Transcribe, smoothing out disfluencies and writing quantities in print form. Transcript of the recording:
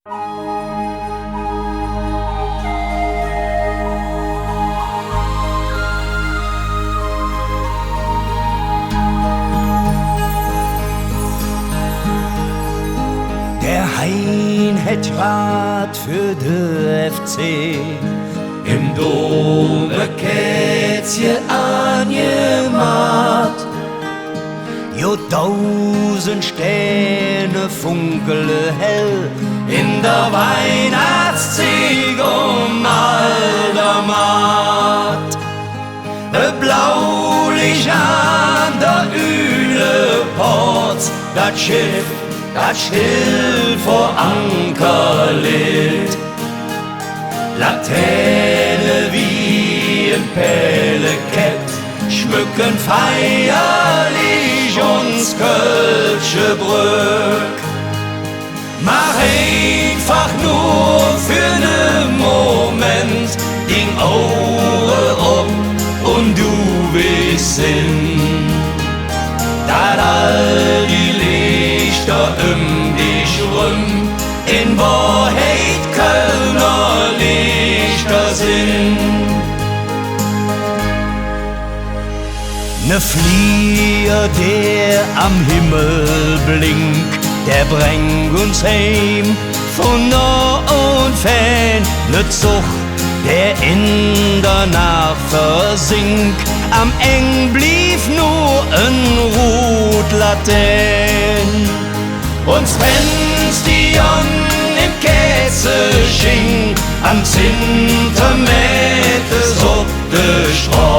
Der Hein het wat für de FC. Im Dome Kätzje angemacht. Jo 1000 Sterne funkele hell in der Weihnachtszieg alter Maat. Blaulicht an der Üleport, dat Schiff, dat still vor Anker litt. Laterne wie ein Pellekett schmücken feierlich uns Kölsche Brück. Mach einfach nur für nen Moment Ding Ohren ob und du wirst sinn, dat all die Lichter dich rum in Wahrheit Kölner Lichter sind. Ne Flieger, der am Himmel blinkt, der bringt uns heim von nah und fern. Ne Zug, der in der Nacht versinkt, am Eng blieb nur ein Rotlatern. Und wenn's die Sonne im Käse schien, am Zentimeter so de Straße.